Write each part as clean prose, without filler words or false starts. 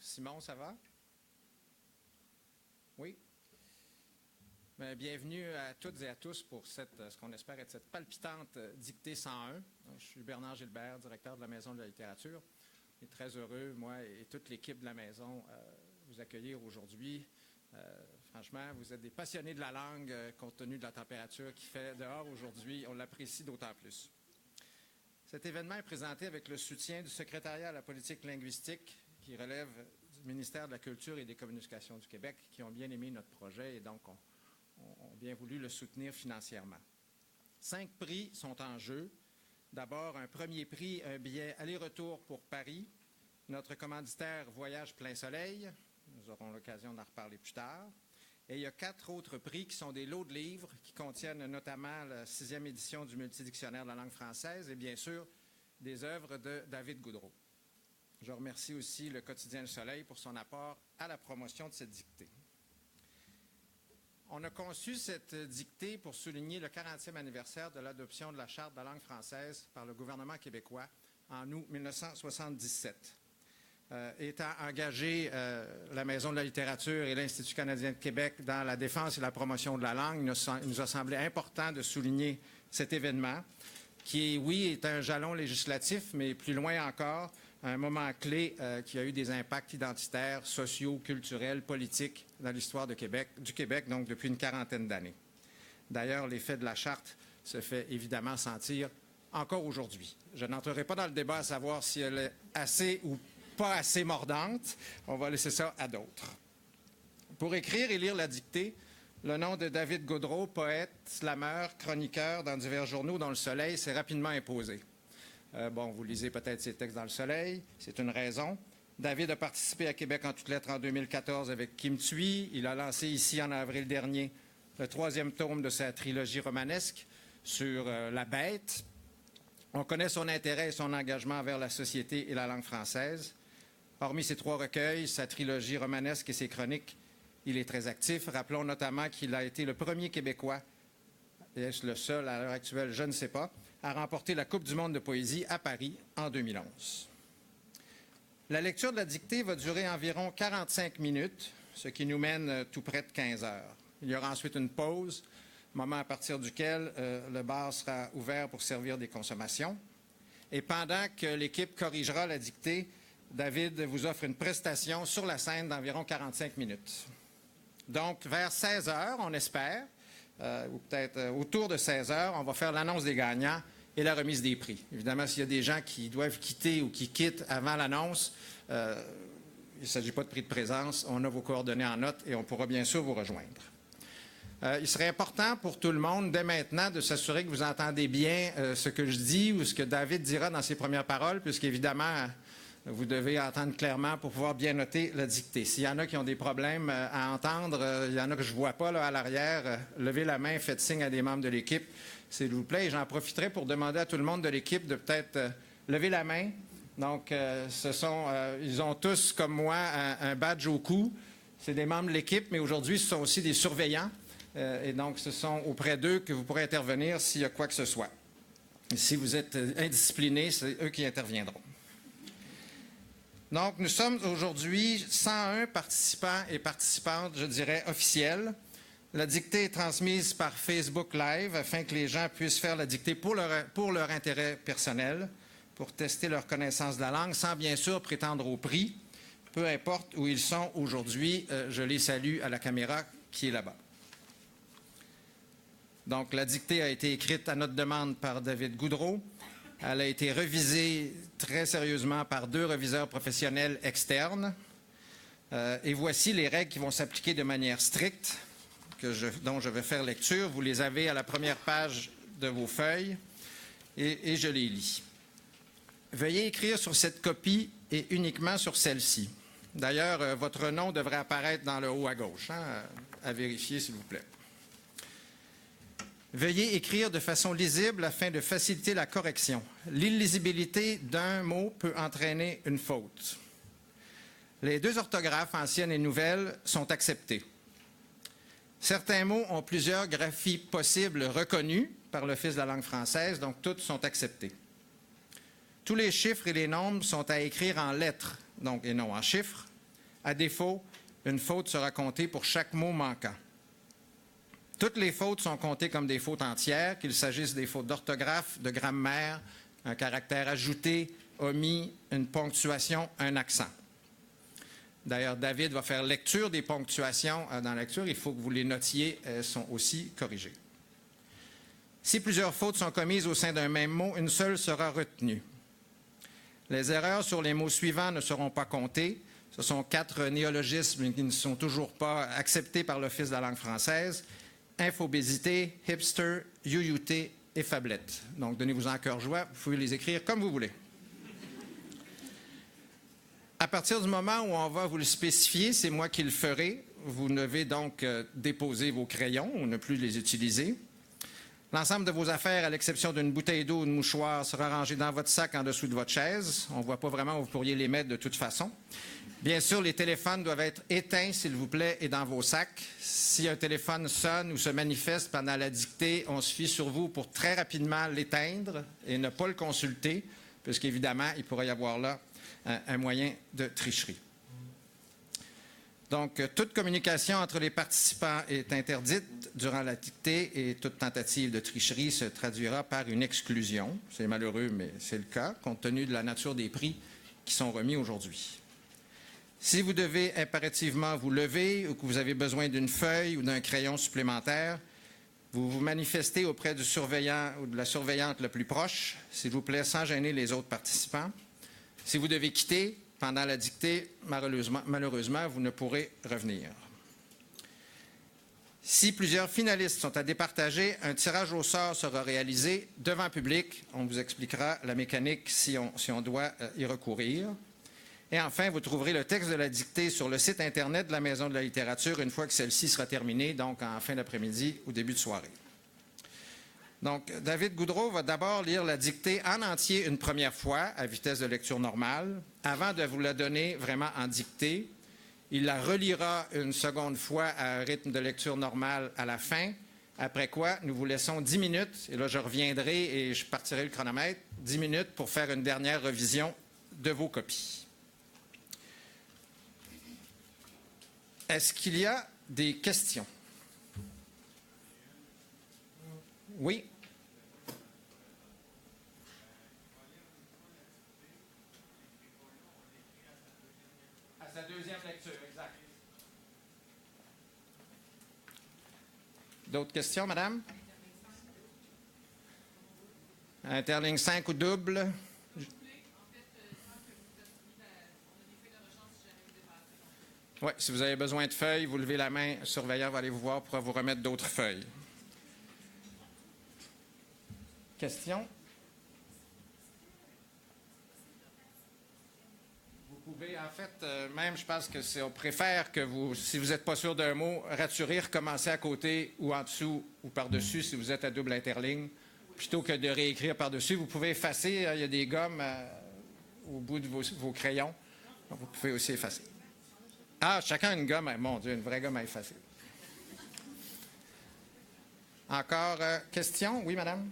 Simon, ça va? Oui? Bien, bienvenue à toutes et à tous pour ce qu'on espère être cette palpitante dictée 101. Je suis Bernard Gilbert, directeur de la Maison de la littérature. Je suis très heureux, moi et toute l'équipe de la Maison, vous accueillir aujourd'hui. Franchement, vous êtes des passionnés de la langue, compte tenu de la température qu'il fait dehors aujourd'hui. On l'apprécie d'autant plus. Cet événement est présenté avec le soutien du secrétariat à la politique linguistique qui relève du ministère de la Culture et des Communications du Québec, qui ont bien aimé notre projet et donc ont bien voulu le soutenir financièrement. 5 prix sont en jeu. D'abord, un premier prix, un billet aller-retour pour Paris. Notre commanditaire Voyage Plein Soleil. Nous aurons l'occasion d'en reparler plus tard. Et il y a 4 autres prix qui sont des lots de livres qui contiennent notamment la 6e édition du Multidictionnaire de la langue française et bien sûr des œuvres de David Goudreau. Je remercie aussi le quotidien Le Soleil pour son apport à la promotion de cette dictée. On a conçu cette dictée pour souligner le 40e anniversaire de l'adoption de la Charte de la langue française par le gouvernement québécois en août 1977. Étant engagé la Maison de la littérature et l'Institut canadien de Québec dans la défense et la promotion de la langue, il nous a semblé important de souligner cet événement qui, oui, est un jalon législatif, mais plus loin encore, un moment clé qui a eu des impacts identitaires, sociaux, culturels, politiques dans l'histoire du Québec, donc depuis une quarantaine d'années. D'ailleurs, l'effet de la Charte se fait évidemment sentir encore aujourd'hui. Je n'entrerai pas dans le débat à savoir si elle est assez ou pas assez mordante. On va laisser ça à d'autres. Pour écrire et lire la dictée, le nom de David Goudreau, poète, slameur, chroniqueur dans divers journaux dont Le Soleil, s'est rapidement imposé. Vous lisez peut-être ses textes dans Le Soleil, c'est une raison. David a participé à Québec en toutes lettres en 2014 avec Kim Thuy. Il a lancé ici en avril dernier le 3e tome de sa trilogie romanesque sur la bête. On connaît son intérêt et son engagement envers la société et la langue française. Hormis ces 3 recueils, sa trilogie romanesque et ses chroniques, il est très actif. Rappelons notamment qu'il a été le premier Québécois, et est-ce le seul à l'heure actuelle, je ne sais pas, à remporter la Coupe du monde de poésie à Paris en 2011. La lecture de la dictée va durer environ 45 minutes, ce qui nous mène tout près de 15 heures. Il y aura ensuite une pause, moment à partir duquel le bar sera ouvert pour servir des consommations. Et pendant que l'équipe corrigera la dictée, David vous offre une prestation sur la scène d'environ 45 minutes. Donc, vers 16 heures, on espère, ou peut-être autour de 16 heures, on va faire l'annonce des gagnants et la remise des prix. Évidemment, s'il y a des gens qui doivent quitter ou qui quittent avant l'annonce, il ne s'agit pas de prix de présence, on a vos coordonnées en note et on pourra bien sûr vous rejoindre. Il serait important pour tout le monde, dès maintenant, de s'assurer que vous entendez bien ce que je dis ou ce que David dira dans ses premières paroles, puisqu'évidemment, vous devez entendre clairement pour pouvoir bien noter la dictée. S'il y en a qui ont des problèmes à entendre, il y en a que je ne vois pas là, à l'arrière, levez la main, faites signe à des membres de l'équipe, s'il vous plaît. Et j'en profiterai pour demander à tout le monde de l'équipe de peut-être lever la main. Donc, ils ont tous, comme moi, un badge au cou. C'est des membres de l'équipe, mais aujourd'hui, ce sont aussi des surveillants. Et donc, ce sont auprès d'eux que vous pourrez intervenir s'il y a quoi que ce soit. Et si vous êtes indisciplinés, c'est eux qui interviendront. Donc, nous sommes aujourd'hui 101 participants et participantes, je dirais, officiels. La dictée est transmise par Facebook Live afin que les gens puissent faire la dictée pour leur intérêt personnel, pour tester leur connaissance de la langue, sans bien sûr prétendre au prix, peu importe où ils sont aujourd'hui. Je les salue à la caméra qui est là-bas. Donc, la dictée a été écrite à notre demande par David Goudreau. Elle a été révisée très sérieusement par 2 reviseurs professionnels externes. Et voici les règles qui vont s'appliquer de manière stricte, dont je vais faire lecture. Vous les avez à la première page de vos feuilles et je les lis. Veuillez écrire sur cette copie et uniquement sur celle-ci. D'ailleurs, votre nom devrait apparaître dans le haut à gauche, à vérifier s'il vous plaît. Veuillez écrire de façon lisible afin de faciliter la correction. L'illisibilité d'un mot peut entraîner une faute. Les 2 orthographes, anciennes et nouvelles, sont acceptées. Certains mots ont plusieurs graphies possibles reconnues par l'Office de la langue française, donc toutes sont acceptées. Tous les chiffres et les nombres sont à écrire en lettres, donc, et non en chiffres. À défaut, une faute sera comptée pour chaque mot manquant. Toutes les fautes sont comptées comme des fautes entières, qu'il s'agisse des fautes d'orthographe, de grammaire, un caractère ajouté, omis, une ponctuation, un accent. D'ailleurs, David va faire lecture des ponctuations dans la lecture. Il faut que vous les notiez, elles sont aussi corrigées. Si plusieurs fautes sont commises au sein d'un même mot, une seule sera retenue. Les erreurs sur les mots suivants ne seront pas comptées. Ce sont 4 néologismes qui ne sont toujours pas acceptés par l'Office de la langue française. Infobésité, hipster, youyouté et fablette. Donc, donnez-vous-en à cœur joie. Vous pouvez les écrire comme vous voulez. À partir du moment où on va vous le spécifier, c'est moi qui le ferai. Vous devez donc déposer vos crayons ou ne plus les utiliser. L'ensemble de vos affaires, à l'exception d'une bouteille d'eau ou de mouchoir, sera rangé dans votre sac en dessous de votre chaise. On ne voit pas vraiment où vous pourriez les mettre de toute façon. Bien sûr, les téléphones doivent être éteints, s'il vous plaît, et dans vos sacs. Si un téléphone sonne ou se manifeste pendant la dictée, on se fie sur vous pour très rapidement l'éteindre et ne pas le consulter, puisqu'évidemment, il pourrait y avoir là un moyen de tricherie. Donc, toute communication entre les participants est interdite durant la dictée et toute tentative de tricherie se traduira par une exclusion. C'est malheureux, mais c'est le cas, compte tenu de la nature des prix qui sont remis aujourd'hui. Si vous devez impérativement vous lever ou que vous avez besoin d'une feuille ou d'un crayon supplémentaire, vous vous manifestez auprès du surveillant ou de la surveillante le plus proche, s'il vous plaît, sans gêner les autres participants. Si vous devez quitter pendant la dictée, malheureusement, vous ne pourrez revenir. Si plusieurs finalistes sont à départager, un tirage au sort sera réalisé devant public. On vous expliquera la mécanique si on doit y recourir. Et enfin, vous trouverez le texte de la dictée sur le site Internet de la Maison de la littérature une fois que celle-ci sera terminée, donc en fin d'après-midi ou début de soirée. Donc, David Goudreau va d'abord lire la dictée en entier une première fois, à vitesse de lecture normale, avant de vous la donner vraiment en dictée. Il la relira une seconde fois à un rythme de lecture normal à la fin, après quoi nous vous laissons 10 minutes, et là je reviendrai et je partirai le chronomètre, 10 minutes pour faire une dernière revision de vos copies. Est-ce qu'il y a des questions? Oui. À sa deuxième lecture, exact. D'autres questions, madame? Interligne 5 ou double? Oui, si vous avez besoin de feuilles, vous levez la main, le surveillant va aller vous voir pour vous remettre d'autres feuilles. Question? Vous pouvez, en fait, même je pense que on préfère que vous, si vous n'êtes pas sûr d'un mot, raturer, recommencer à côté ou en dessous ou par-dessus si vous êtes à double interligne, plutôt que de réécrire par-dessus. Vous pouvez effacer, il y a des gommes au bout de vos crayons, donc vous pouvez aussi effacer. Ah, chacun une gomme, mon Dieu, une vraie gomme à effacer. Encore question? Oui, madame?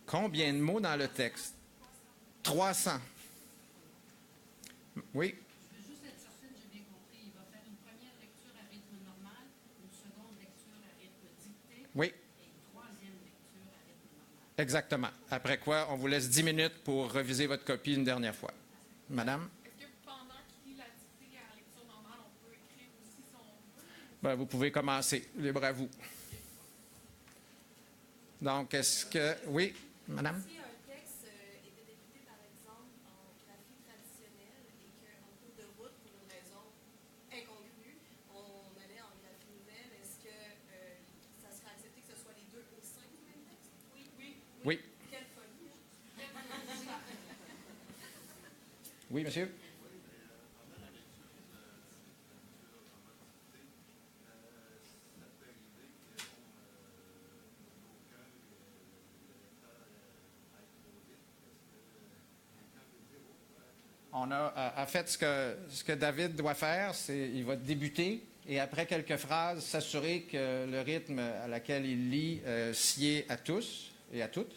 Combien de mots dans le texte? 300. Oui? Je veux juste être certaine, j'ai bien compris. Il va faire une première lecture à rythme normal, une seconde lecture à rythme dicté Oui. et une troisième lecture à rythme normal. Exactement. Après quoi, on vous laisse 10 minutes pour reviser votre copie une dernière fois. Madame? Est-ce que pendant qu'il lit la dictée à lecture normale, on peut écrire aussi son vœu? Ben, vous pouvez commencer. Libre à vous. Donc, est-ce que... Oui, madame? Si un texte était débuté, par exemple, en graphie traditionnelle et qu'en cours de route, pour une raison incongrue, on allait en graphie nouvelle, est-ce que ça serait accepté que ce soit les deux au sein du même texte? Oui. Oui. Quelle folie, hein? Oui, monsieur? On a, en fait, ce que David doit faire, c'est il va débuter et après quelques phrases, s'assurer que le rythme à laquelle il lit sied à tous et à toutes.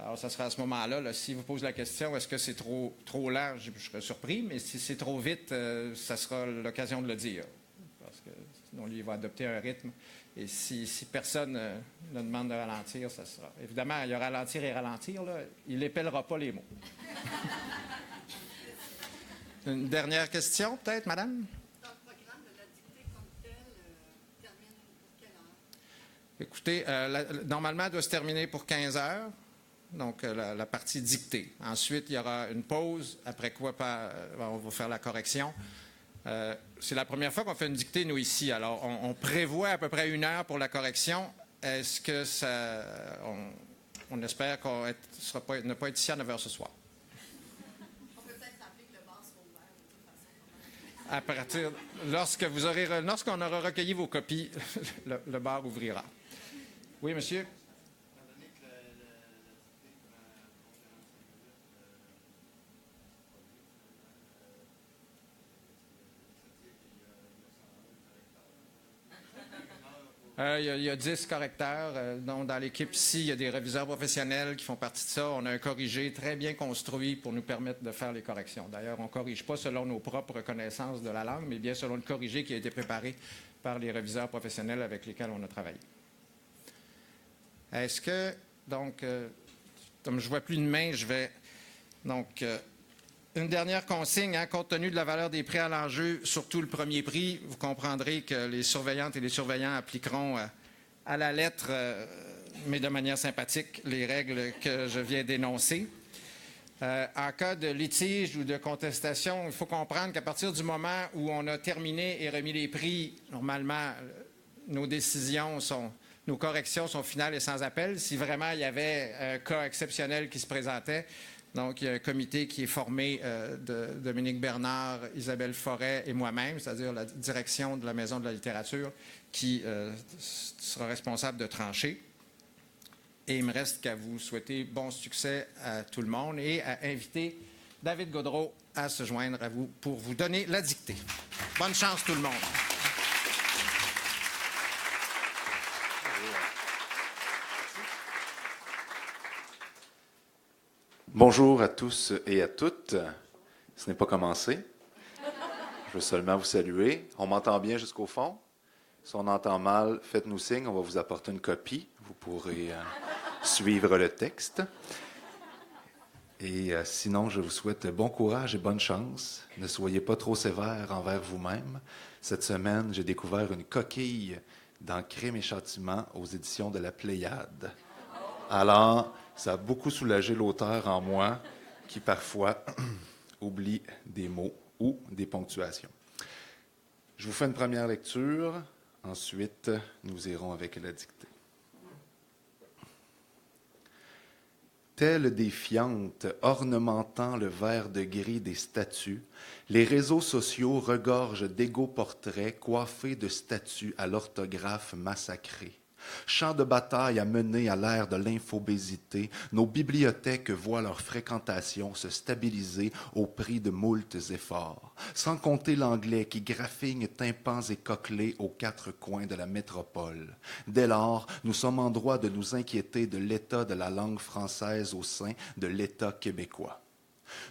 Alors, ça sera à ce moment-là, là, si vous posez la question, est-ce que c'est trop lent, je serais surpris, mais si c'est trop vite, ça sera l'occasion de le dire. Parce que sinon, lui, il va adopter un rythme. Et si personne ne demande de ralentir, ça sera. Évidemment, il y a ralentir et ralentir, là, il n'épellera pas les mots. Une dernière question, peut-être, madame? Dans le programme de la dictée comme tel, termine pour quelle heure? Écoutez, normalement, elle doit se terminer pour 15 heures. Donc, la partie dictée. Ensuite, il y aura une pause, après quoi on va faire la correction. C'est la première fois qu'on fait une dictée, nous, ici. Alors, on prévoit à peu près 1 heure pour la correction. Est-ce que ça... On espère qu'on ne pas être ici à 9 heures ce soir. On peut peut-être rappeler que le bar sera ouvert de toute façon. À partir... Lorsqu'on aura recueilli vos copies, le bar ouvrira. Oui, monsieur? Il y a 10 correcteurs. Donc, dans l'équipe ici, il y a des réviseurs professionnels qui font partie de ça. On a un corrigé très bien construit pour nous permettre de faire les corrections. D'ailleurs, on ne corrige pas selon nos propres connaissances de la langue, mais bien selon le corrigé qui a été préparé par les réviseurs professionnels avec lesquels on a travaillé. Est-ce que, donc, comme je ne vois plus de main, je vais... Donc, une dernière consigne, compte tenu de la valeur des prix à l'enjeu, surtout le premier prix, vous comprendrez que les surveillantes et les surveillants appliqueront à la lettre, mais de manière sympathique, les règles que je viens d'énoncer. En cas de litige ou de contestation, il faut comprendre qu'à partir du moment où on a terminé et remis les prix, normalement, nos corrections sont finales et sans appel. Si vraiment il y avait un cas exceptionnel qui se présentait, donc il y a un comité qui est formé de Dominique Bernard, Isabelle Forêt et moi-même, c'est-à-dire la direction de la Maison de la littérature, qui sera responsable de trancher. Et il me reste qu'à vous souhaiter bon succès à tout le monde et à inviter David Gaudreault à se joindre à vous pour vous donner la dictée. Bonne chance tout le monde. Bonjour à tous et à toutes. Ce n'est pas commencé. Je veux seulement vous saluer. On m'entend bien jusqu'au fond? Si on entend mal, faites-nous signe, on va vous apporter une copie. Vous pourrez suivre le texte. Et sinon, je vous souhaite bon courage et bonne chance. Ne soyez pas trop sévères envers vous-même. Cette semaine, j'ai découvert une coquille dans Crime et Châtiment aux éditions de la Pléiade. Alors, ça a beaucoup soulagé l'auteur en moi qui parfois oublie des mots ou des ponctuations. Je vous fais une première lecture. Ensuite, nous irons avec la dictée. Telles des fientes ornementant le vert de gris des statues, les réseaux sociaux regorgent d'égaux portraits coiffés de statues à l'orthographe massacrée. Champs de bataille à mener à l'ère de l'infobésité, nos bibliothèques voient leur fréquentation se stabiliser au prix de moultes efforts. Sans compter l'anglais qui graffigne tympans et coquelets aux 4 coins de la métropole. Dès lors, nous sommes en droit de nous inquiéter de l'état de la langue française au sein de l'État québécois.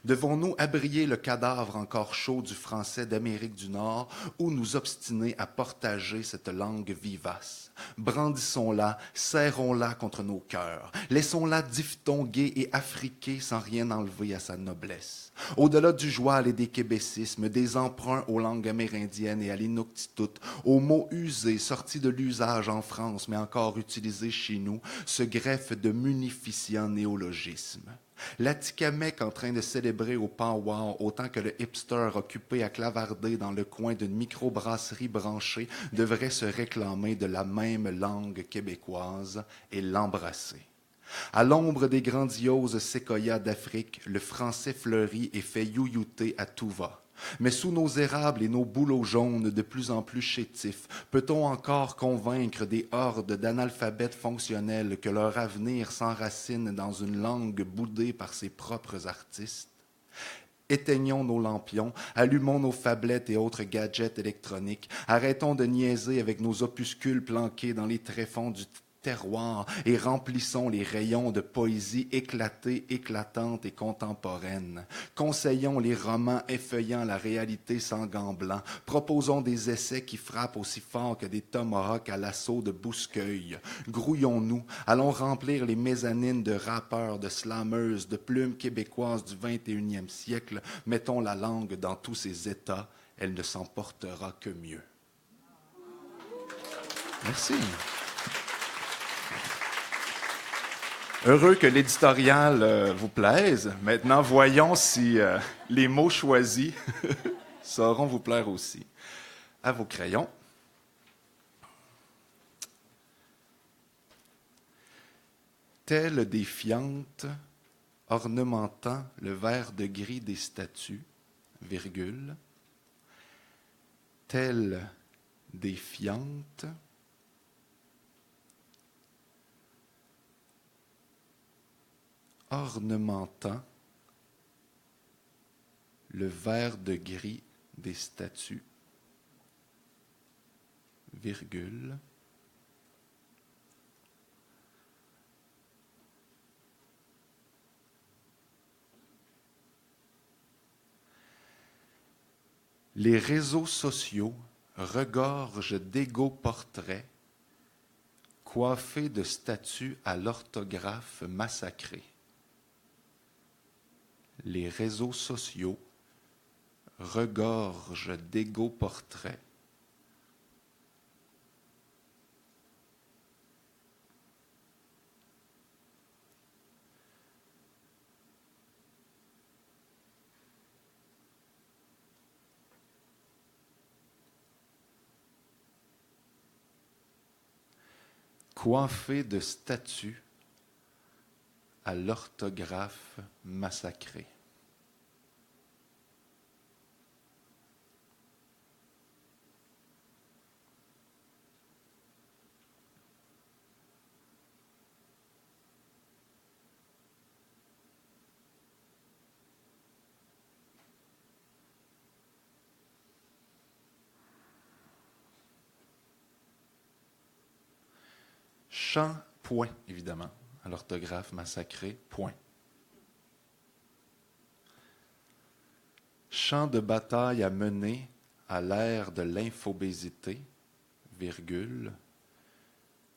Devons-nous abrier le cadavre encore chaud du français d'Amérique du Nord ou nous obstiner à partager cette langue vivace? Brandissons-la, serrons-la contre nos cœurs. Laissons-la diphtonguer et afriquer sans rien enlever à sa noblesse. Au-delà du joual et des québécismes, des emprunts aux langues amérindiennes et à l'inuktitut, aux mots usés, sortis de l'usage en France, mais encore utilisés chez nous, se greffent de munificents néologismes. L'Atikamekw en train de célébrer au powwow autant que le hipster occupé à clavarder dans le coin d'une microbrasserie branchée devrait se réclamer de la même langue québécoise et l'embrasser. À l'ombre des grandioses séquoias d'Afrique, le français fleurit et fait youyouter à tout va. Mais sous nos érables et nos bouleaux jaunes de plus en plus chétifs, peut-on encore convaincre des hordes d'analphabètes fonctionnels que leur avenir s'enracine dans une langue boudée par ses propres artistes? Éteignons nos lampions, allumons nos phablettes et autres gadgets électroniques, arrêtons de niaiser avec nos opuscules planqués dans les tréfonds du terroir et remplissons les rayons de poésie éclatée, éclatante et contemporaine. Conseillons les romans effeuillant la réalité sans gants blancs. Proposons des essais qui frappent aussi fort que des tomahawks à l'assaut de bouscueil. Grouillons-nous, allons remplir les mezzanines de rappeurs, de slameuses, de plumes québécoises du 21e siècle. Mettons la langue dans tous ses états, elle ne s'en portera que mieux. Merci. Heureux que l'éditorial vous plaise. Maintenant, voyons si les mots choisis sauront vous plaire aussi. À vos crayons. Telle des fientes ornementant le vert de gris des statues, virgule, telle des fientes ornementant le vert de gris des statues, virgule, les réseaux sociaux regorgent d'égaux portraits coiffés de statues à l'orthographe massacrée. Les réseaux sociaux regorgent d'égaux portraits coiffés de statues à l'orthographe massacrée. Chant, point, évidemment, à l'orthographe massacrée, point. Champ de bataille à mener à l'ère de l'infobésité, virgule,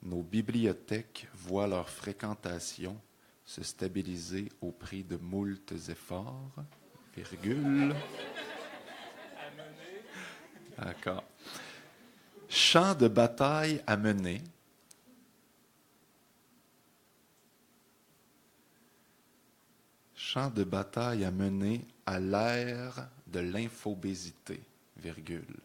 nos bibliothèques voient leur fréquentation se stabiliser au prix de moultes efforts, virgule. D'accord. Champ de bataille à mener champ de bataille à mener à l'ère de l'infobésité, virgule.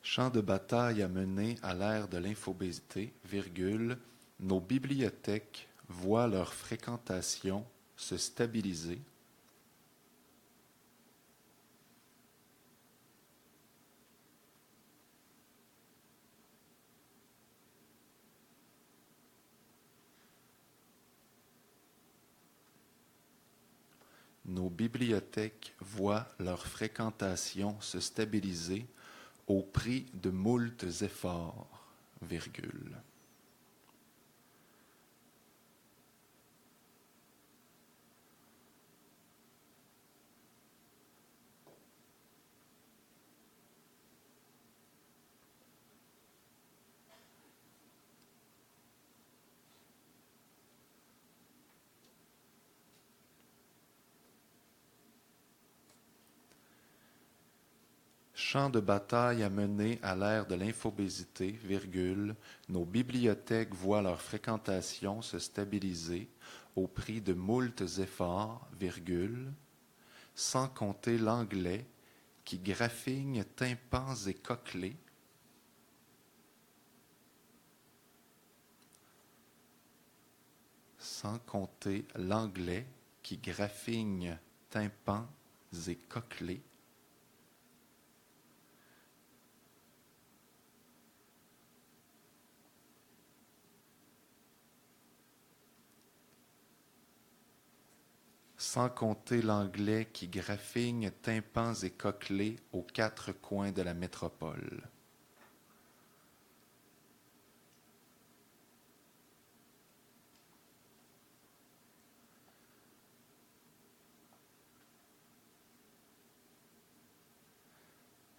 Champ de bataille à mener à l'ère de l'infobésité, virgule, nos bibliothèques voient leur fréquentation se stabiliser nos bibliothèques voient leur fréquentation se stabiliser au prix de moultes efforts, virgule. Champ de bataille à mener à l'ère de l'infobésité, virgule, nos bibliothèques voient leur fréquentation se stabiliser au prix de moultes efforts, virgule, sans compter l'anglais qui graffigne tympans et coquelets, sans compter l'anglais qui graffigne tympans et coquelets, sans compter l'anglais qui graffigne tympans et coquelets aux quatre coins de la métropole.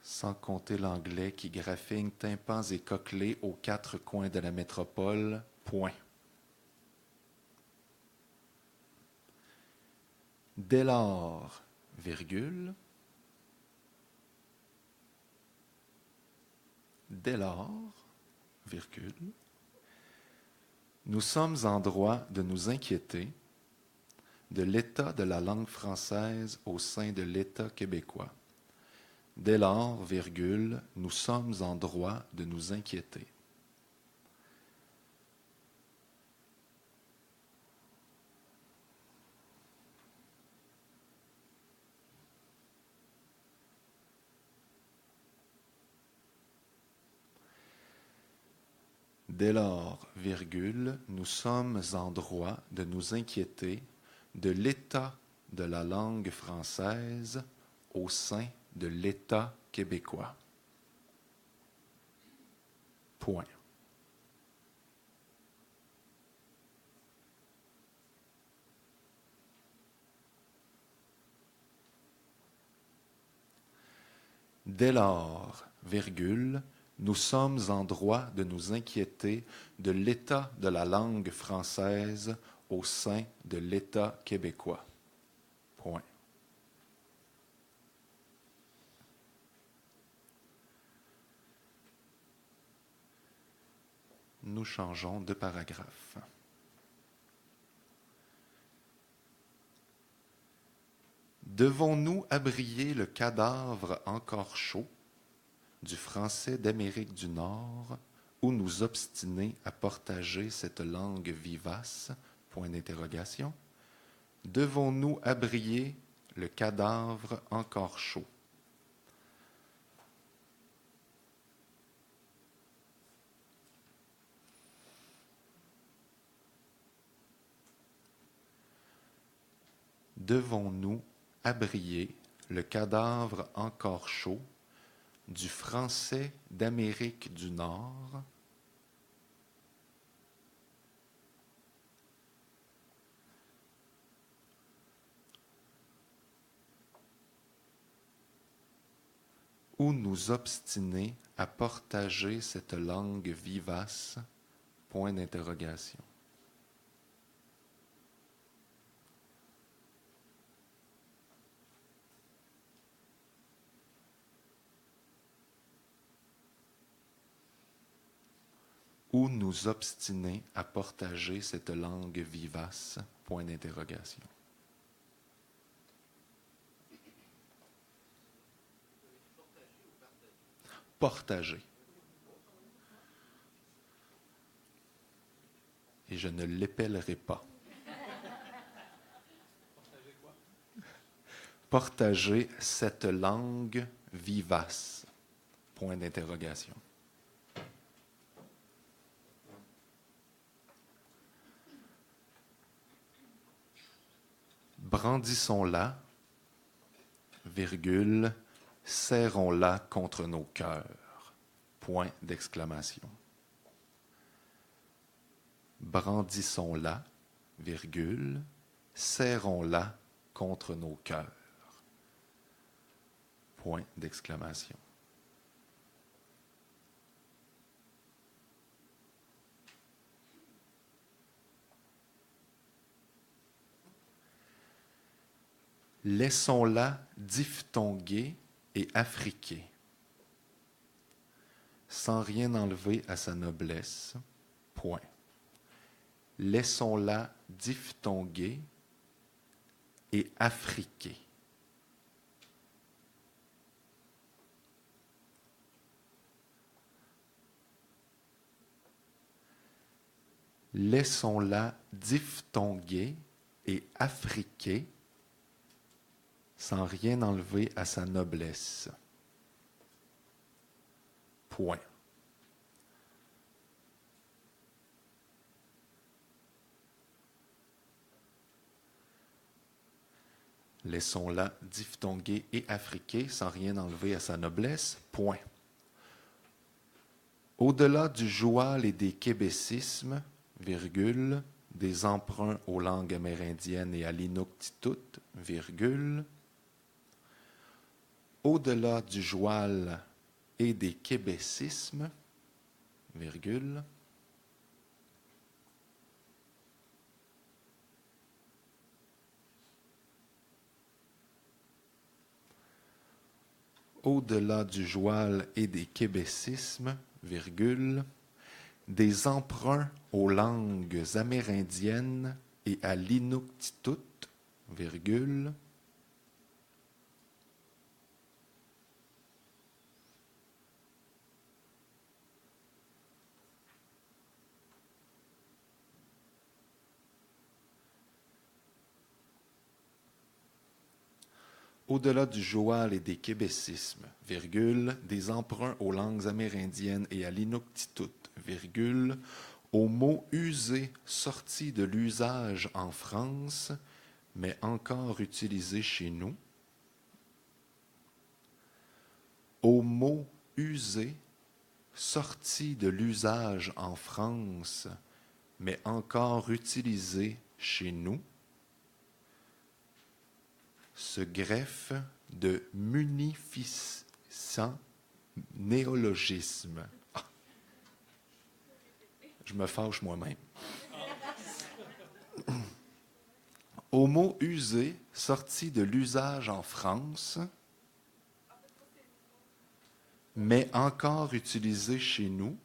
Sans compter l'anglais qui graffigne tympans et coquelets aux quatre coins de la métropole, point. Dès lors, virgule, dès lors, virgule, nous sommes en droit de nous inquiéter de l'état de la langue française au sein de l'État québécois. Dès lors, virgule, nous sommes en droit de nous inquiéter. Dès lors, virgule, nous sommes en droit de nous inquiéter de l'état de la langue française au sein de l'État québécois. Point. Dès lors, virgule, nous sommes en droit de nous inquiéter de l'état de la langue française au sein de l'État québécois. Point. Nous changeons de paragraphe. Devons-nous abrier le cadavre encore chaud du français d'Amérique du Nord ou nous obstiner à partager cette langue vivace? Point d'interrogation. Devons-nous abrier le cadavre encore chaud? Devons-nous abrier le cadavre encore chaud du français d'Amérique du Nord ou nous obstiner à partager cette langue vivace? Point d'interrogation. Ou nous obstiner à partager cette langue vivace? Point d'interrogation. Partager. Et je ne l'épellerai pas. Partager cette langue vivace? Point d'interrogation. Brandissons-la, virgule, serrons-la contre nos cœurs. Point d'exclamation. Brandissons-la, virgule, serrons-la contre nos cœurs. Point d'exclamation. Laissons-la diphtonguer et affriquer, sans rien enlever à sa noblesse. Point. Laissons-la diphtonguer et affriquer. Laissons-la diphtonguer et affriquer, sans rien enlever à sa noblesse. Point. Laissons-la diphtonguée et affriquée sans rien enlever à sa noblesse. Point. Au-delà du joual et des québécismes, virgule, des emprunts aux langues amérindiennes et à l'inuktitut, virgule, au-delà du joual et des québécismes, virgule, au-delà du joual et des québécismes, virgule, des emprunts aux langues amérindiennes et à l'inuktitut, virgule, au-delà du joual et des québécismes, virgule, des emprunts aux langues amérindiennes et à l'inuktitut, virgule, aux mots usés sortis de l'usage en France, mais encore utilisés chez nous, aux mots usés sortis de l'usage en France, mais encore utilisés chez nous, se greffe de munificents néologismes. Ah. Je me fâche moi-même. Aux mots usés, sortis de l'usage en France, mais encore utilisés chez nous,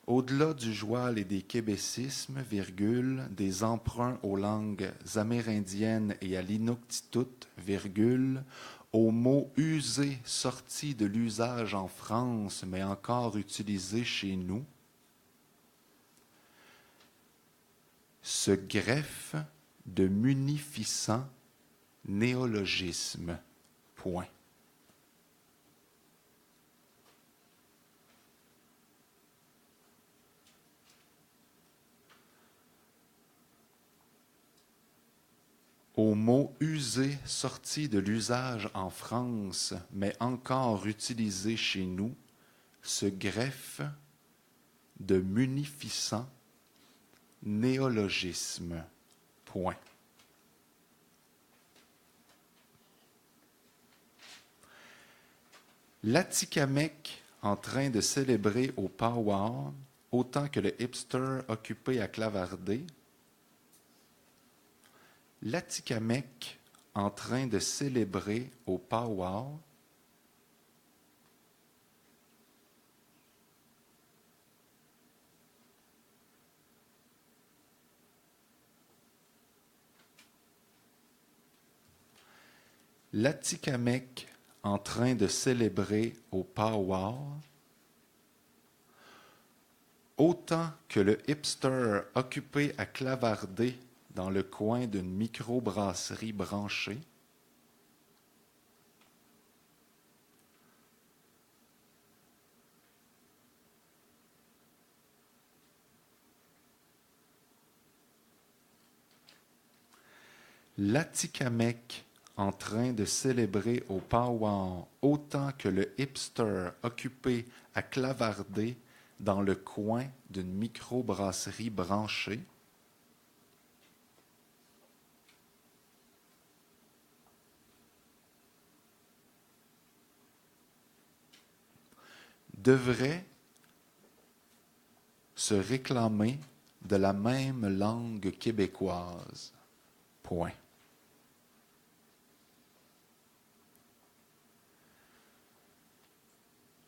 au-delà du joual et des québécismes, virgule, des emprunts aux langues amérindiennes et à l'inuktitut, virgule, aux mots usés sortis de l'usage en France, mais encore utilisés chez nous, se greffe de munificents néologismes. Point. Aux mots usés sortis de l'usage en France, mais encore utilisés chez nous, se greffe de munificents néologismes. Point. L'Atikamekw en train de célébrer au powwow, autant que le hipster occupé à clavarder. L'Atikamekw en train de célébrer au powwow. L'Atikamekw en train de célébrer au powwow, autant que le hipster occupé à clavarder dans le coin d'une microbrasserie branchée, l'Atikamekw en train de célébrer au powwow autant que le hipster occupé à clavarder dans le coin d'une microbrasserie branchée, devrait se réclamer de la même langue québécoise. Point.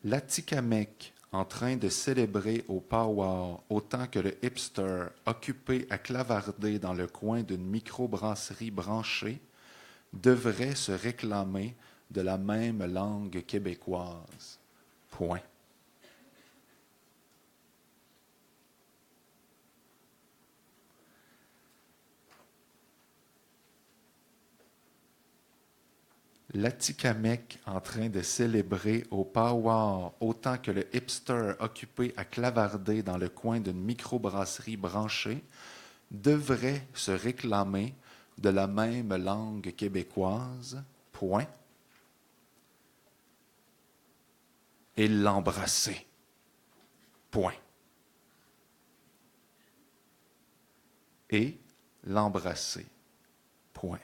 L'Atikamekw en train de célébrer au powwow autant que le hipster occupé à clavarder dans le coin d'une microbrasserie branchée devrait se réclamer de la même langue québécoise. Point. l'Atikamekw en train de célébrer au powwow autant que le hipster occupé à clavarder dans le coin d'une microbrasserie branchée devrait se réclamer de la même langue québécoise, point, et l'embrasser, point. Et l'embrasser, point.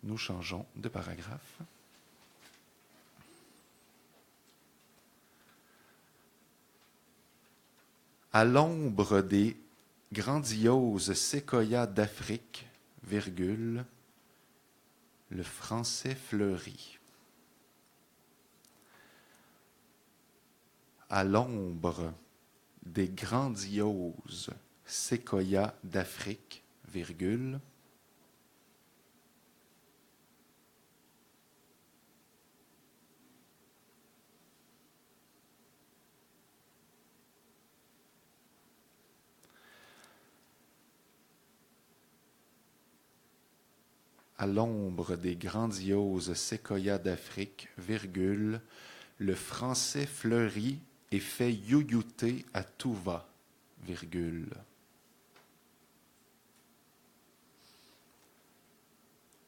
Nous changeons de paragraphe. À l'ombre des grandioses séquoias d'Afrique, virgule, le français fleurit. À l'ombre des grandioses séquoias d'Afrique, virgule, à l'ombre des grandioses séquoias d'Afrique, virgule, le français fleurit et fait youyouter à tout va, virgule.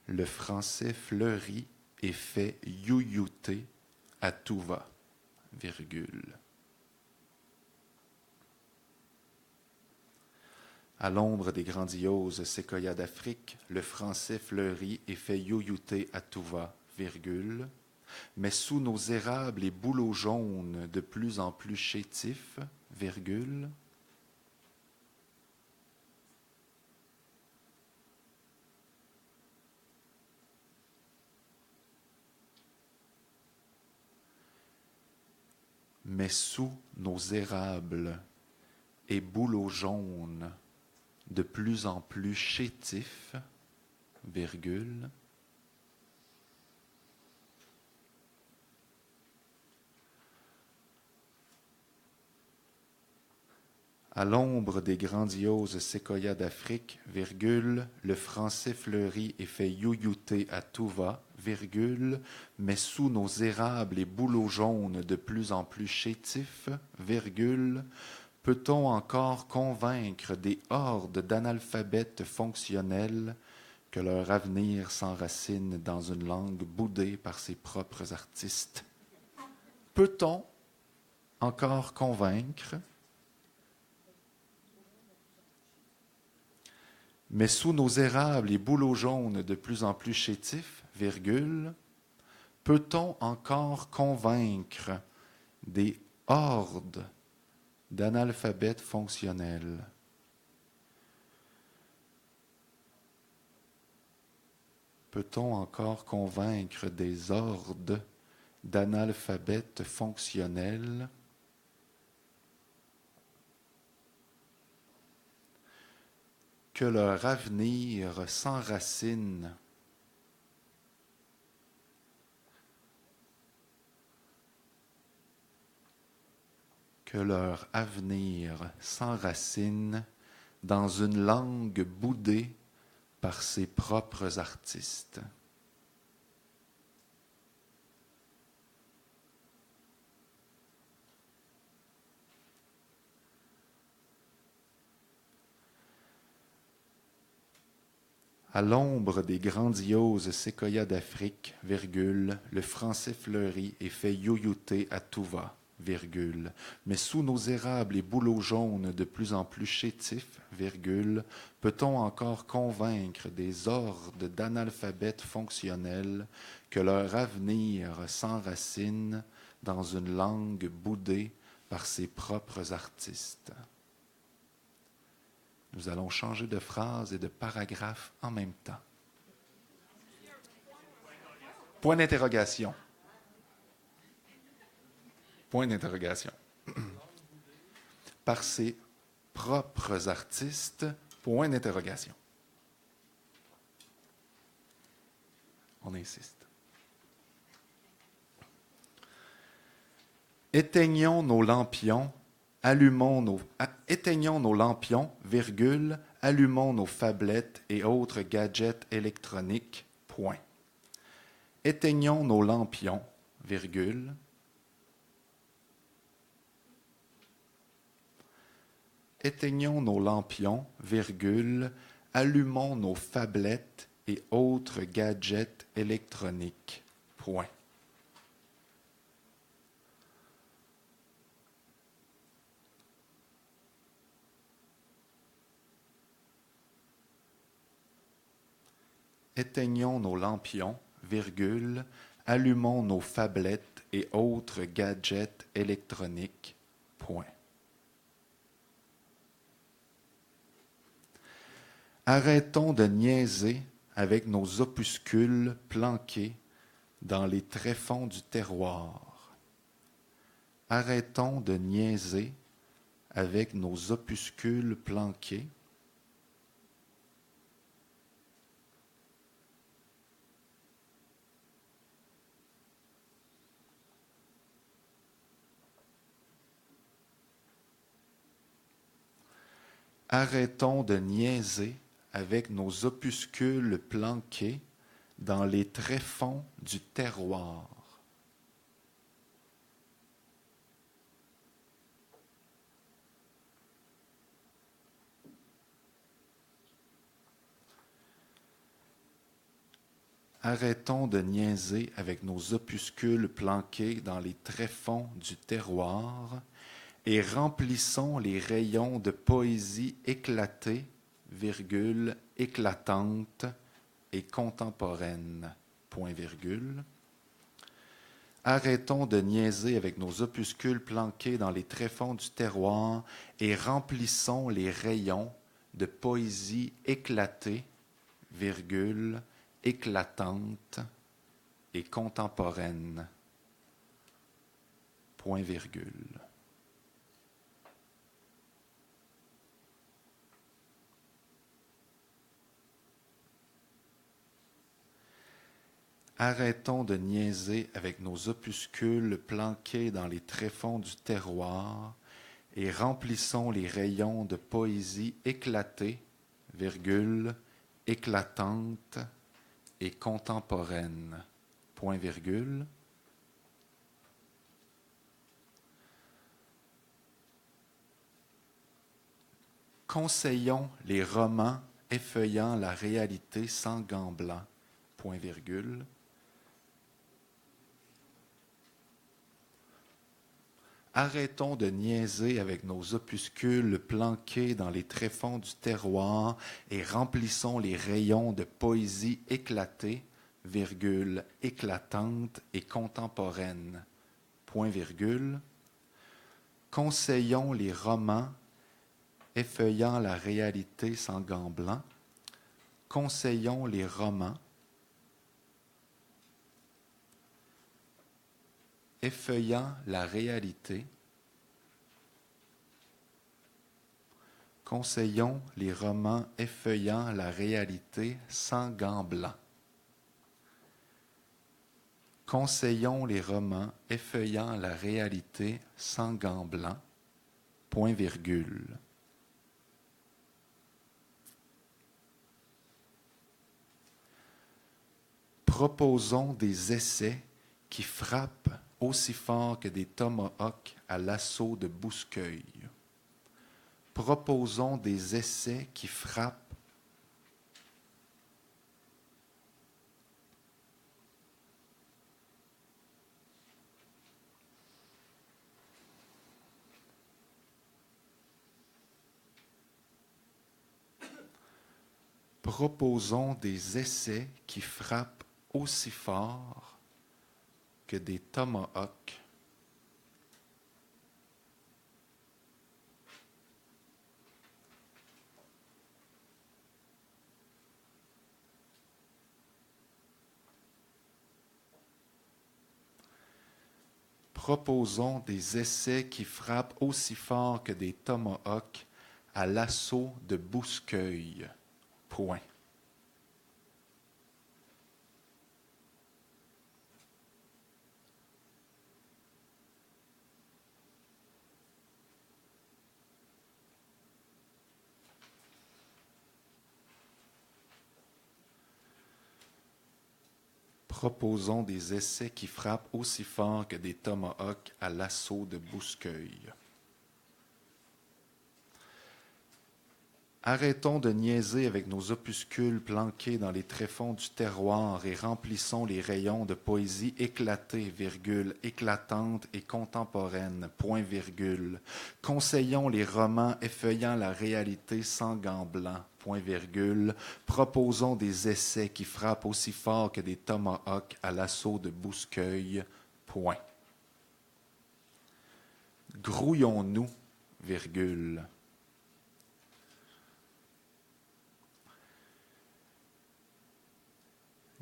Le français fleurit et fait youyouter à tout va, virgule. À l'ombre des grandioses séquoias d'Afrique, le français fleurit et fait youyouter à tout va, virgule. Mais sous nos érables et bouleaux jaunes de plus en plus chétifs, virgule. Mais sous nos érables et bouleaux jaunes de plus en plus chétifs, virgule, à l'ombre des grandioses séquoias d'Afrique, virgule, le français fleurit et fait youyouter à tout va, virgule, mais sous nos érables et bouleaux jaunes de plus en plus chétifs, virgule, peut-on encore convaincre des hordes d'analphabètes fonctionnels que leur avenir s'enracine dans une langue boudée par ses propres artistes? Peut-on encore convaincre, mais sous nos érables et bouleaux jaunes de plus en plus chétifs, virgule, peut-on encore convaincre des hordes d'analphabètes fonctionnels? Peut-on encore convaincre des hordes d'analphabètes fonctionnels que leur avenir s'enracine dans une langue boudée par ses propres artistes? À l'ombre des grandioses séquoias d'Afrique, virgule, le français fleurit et fait youyouter à tout va, virgule, mais sous nos érables et bouleaux jaunes de plus en plus chétifs, virgule, peut-on encore convaincre des hordes d'analphabètes fonctionnels que leur avenir s'enracine dans une langue boudée par ses propres artistes? Nous allons changer de phrase et de paragraphe en même temps. Point d'interrogation. Point d'interrogation. Par ses propres artistes, point d'interrogation. On insiste. Éteignons nos lampions éteignons nos lampions, virgule, allumons nos phablettes et autres gadgets électroniques, point. Éteignons nos lampions, virgule. Éteignons nos lampions, virgule, allumons nos phablettes et autres gadgets électroniques, point. Éteignons nos lampions, virgule, allumons nos phablettes et autres gadgets électroniques, point. Arrêtons de niaiser avec nos opuscules planqués dans les tréfonds du terroir. Arrêtons de niaiser avec nos opuscules planqués Arrêtons de niaiser avec nos opuscules planqués dans les tréfonds du terroir. Arrêtons de niaiser avec nos opuscules planqués dans les tréfonds du terroir et remplissons les rayons de poésie éclatée, virgule, éclatante et contemporaine, point virgule. Arrêtons de niaiser avec nos opuscules planqués dans les tréfonds du terroir et remplissons les rayons de poésie éclatée, virgule, éclatante et contemporaine, point virgule. Arrêtons de niaiser avec nos opuscules planqués dans les tréfonds du terroir et remplissons les rayons de poésie éclatée, virgule, éclatante et contemporaine, point virgule. Conseillons les romans effeuillant la réalité sans gants blancs, point virgule. Arrêtons de niaiser avec nos opuscules planqués dans les tréfonds du terroir et remplissons les rayons de poésie éclatée, virgule, éclatante et contemporaine, point virgule. Conseillons les romans effeuillant la réalité sans gants blancs. Conseillons les romans effeuillant la réalité. Conseillons les romans effeuillant la réalité sans gants blancs. Conseillons les romans effeuillant la réalité sans gants blancs, point virgule. Proposons des essais qui frappent aussi fort que des tomahawks à l'assaut de Bouscueil. Proposons des essais qui frappent Proposons des essais qui frappent aussi fort que des tomahawks. Proposons des essais qui frappent aussi fort que des tomahawks à l'assaut de Bouscueil. Point. proposons des essais qui frappent aussi fort que des tomahawks à l'assaut de Bouscueil. Arrêtons de niaiser avec nos opuscules planqués dans les tréfonds du terroir et remplissons les rayons de poésie éclatée, virgule, éclatante et contemporaine, point virgule. Conseillons les romans effeuillant la réalité sans gants blancs, point virgule. Proposons des essais qui frappent aussi fort que des tomahawks à l'assaut de Bouscueil, point. Grouillons-nous, virgule.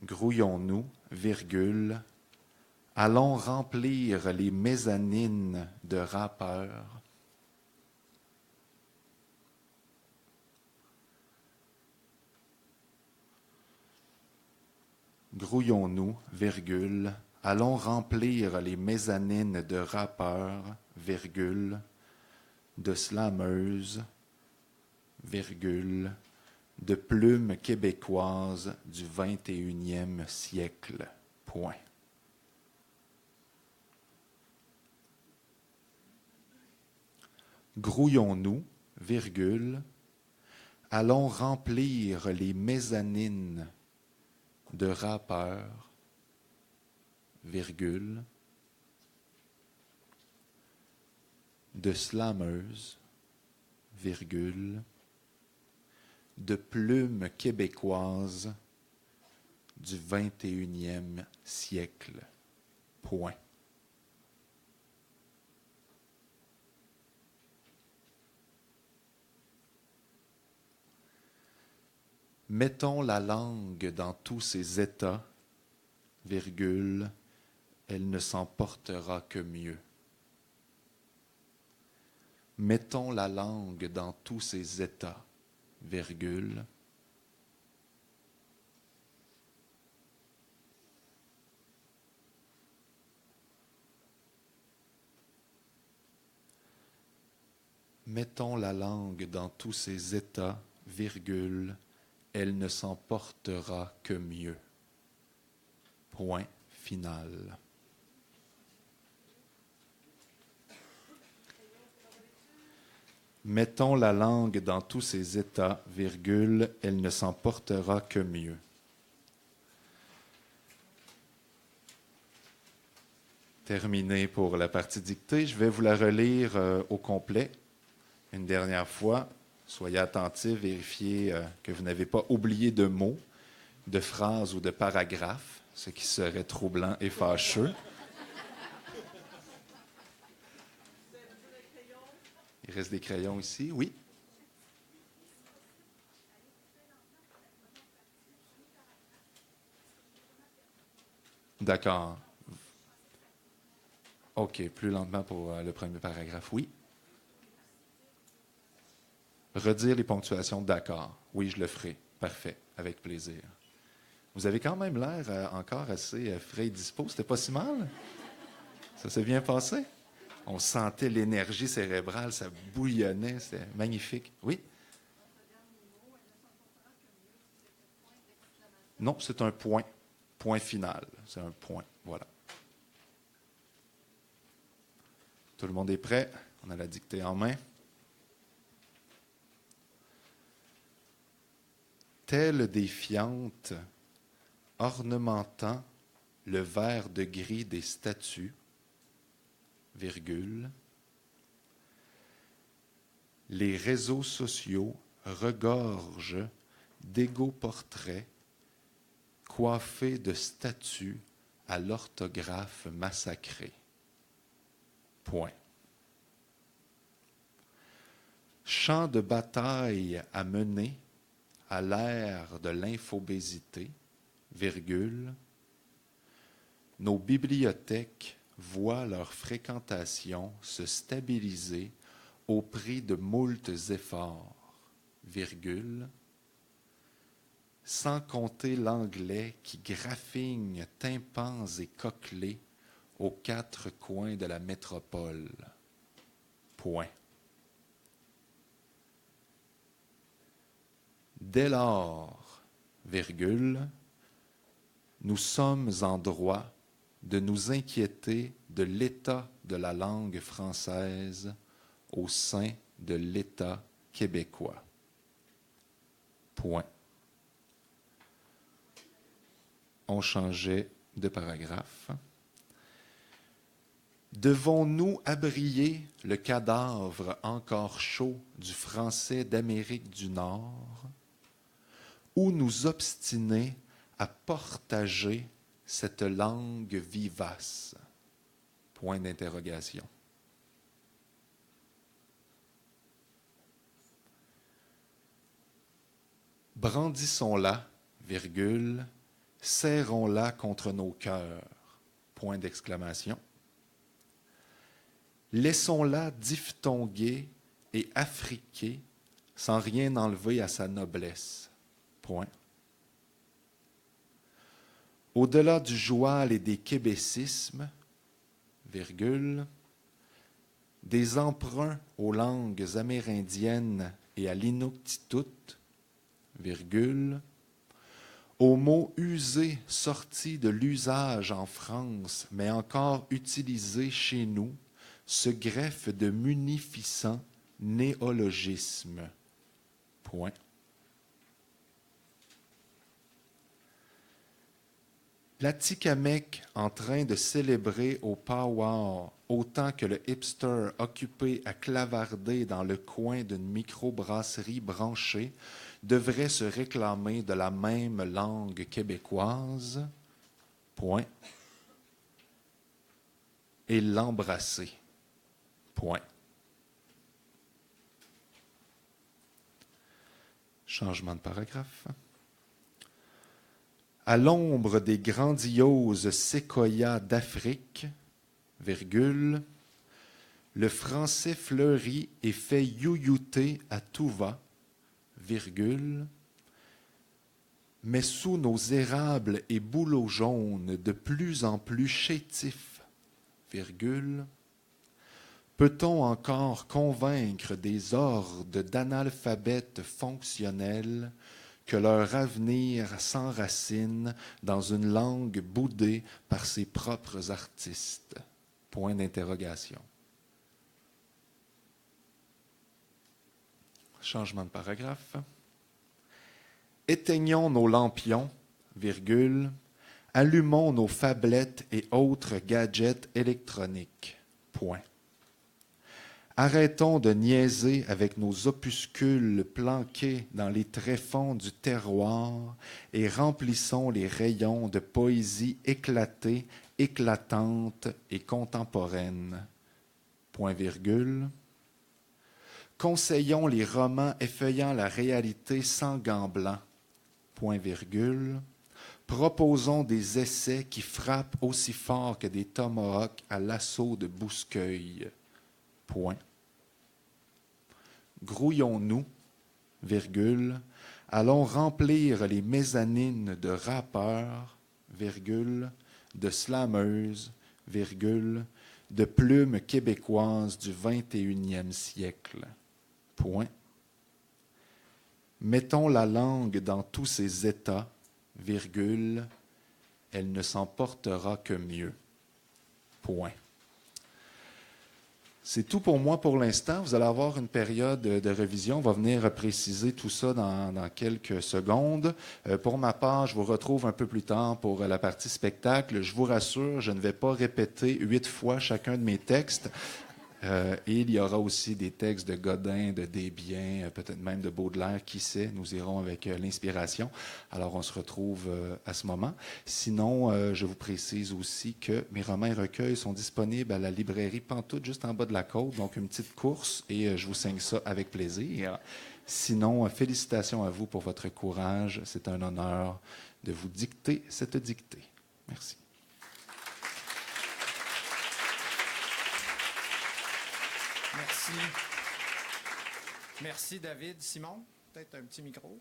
Grouillons-nous, virgule, allons remplir les mezzanines de rappeurs. Grouillons-nous, virgule, allons remplir les mezzanines de rappeurs, virgule, de slameuses, virgule, de plumes québécoises du 21e siècle. Point. Grouillons-nous, virgule, allons remplir les mezzanines de rappeurs, virgule, de slameuses, virgule, de plumes québécoises du 21e siècle. Point. Mettons la langue dans tous ses états, virgule, elle ne s'en portera que mieux. Mettons la langue dans tous ses états, virgule, mettons la langue dans tous ses états, virgule, elle ne s'en portera que mieux. Point final. Mettons la langue dans tous ses états, virgule, elle ne s'en portera que mieux. Terminé pour la partie dictée. Je vais vous la relire au complet une dernière fois. Soyez attentifs, vérifiez que vous n'avez pas oublié de mots, de phrases ou de paragraphes, ce qui serait troublant et fâcheux. Il reste des crayons ici, oui. D'accord. OK, plus lentement pour le premier paragraphe, oui. Redire les ponctuations, d'accord. Oui, je le ferai. Parfait, avec plaisir. Vous avez quand même l'air encore assez frais et dispo. C'était pas si mal? Ça s'est bien passé? On sentait l'énergie cérébrale, ça bouillonnait, c'était magnifique. Oui? Non, c'est un point. Point final. C'est un point. Voilà. Tout le monde est prêt? On a la dictée en main. Telle des fientes, ornementant le vert de gris des statues, virgule, les réseaux sociaux regorgent d'égaux portraits coiffés de statues à l'orthographe massacrée. Point. Champ de bataille à mener à l'ère de l'infobésité, virgule, nos bibliothèques voient leur fréquentation se stabiliser au prix de moultes efforts, virgule, sans compter l'anglais qui graffigne tympans et coquelets aux quatre coins de la métropole. Point. Dès lors, virgule, nous sommes en droit de nous inquiéter de l'état de la langue française au sein de l'État québécois. Point. On changeait de paragraphe. Devons-nous abrier le cadavre encore chaud du français d'Amérique du Nord ou nous obstiner à partager cette langue vivace? Point d'interrogation. Brandissons-la, virgule, serrons-la contre nos cœurs, point d'exclamation. Laissons-la diphtonguer et afriquer sans rien enlever à sa noblesse, point. Au-delà du joual et des québécismes, virgule, des emprunts aux langues amérindiennes et à l'inuktitut, virgule, aux mots usés sortis de l'usage en France, mais encore utilisés chez nous, se greffe de munificents néologismes. Point. L'Atikamekw en train de célébrer au powwow autant que le hipster occupé à clavarder dans le coin d'une microbrasserie branchée devrait se réclamer de la même langue québécoise, point, et l'embrasser, point. Changement de paragraphe. À l'ombre des grandioses séquoias d'Afrique, virgule, le français fleurit et fait youyouter à tout va, virgule, mais sous nos érables et bouleaux jaunes de plus en plus chétifs, virgule, peut-on encore convaincre des hordes d'analphabètes fonctionnels que leur avenir s'enracine dans une langue boudée par ses propres artistes? Point d'interrogation. Changement de paragraphe. Éteignons nos lampions, virgule, allumons nos phablettes et autres gadgets électroniques. Point. Arrêtons de niaiser avec nos opuscules planqués dans les tréfonds du terroir et remplissons les rayons de poésie éclatée, éclatante et contemporaine. Point virgule. Conseillons les romans effeuillant la réalité sans gants blancs. Point virgule. Proposons des essais qui frappent aussi fort que des tomahawks à l'assaut de Bouscueil. Point. Grouillons-nous, virgule, allons remplir les mezzanines de rappeurs, virgule, de slameuses, virgule, de plumes québécoises du 21e siècle. Point. Mettons la langue dans tous ses états, virgule, elle ne s'en portera que mieux. Point. C'est tout pour moi pour l'instant. Vous allez avoir une période de révision. On va venir préciser tout ça dans quelques secondes. Pour ma part, je vous retrouve un peu plus tard pour la partie spectacle. Je vous rassure, je ne vais pas répéter 8 fois chacun de mes textes. Et il y aura aussi des textes de Godin, de Desbiens, peut-être même de Baudelaire, qui sait, nous irons avec l'inspiration. Alors on se retrouve à ce moment. Sinon, je vous précise aussi que mes romans et recueils sont disponibles à la librairie Pantoute, juste en bas de la côte, donc une petite course, et je vous signe ça avec plaisir. Sinon, félicitations à vous pour votre courage. C'est un honneur de vous dicter cette dictée. Merci. Merci. Merci, David. Simon, peut-être un petit micro.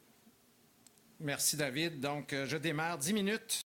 Merci, David. Donc, je démarre 10 minutes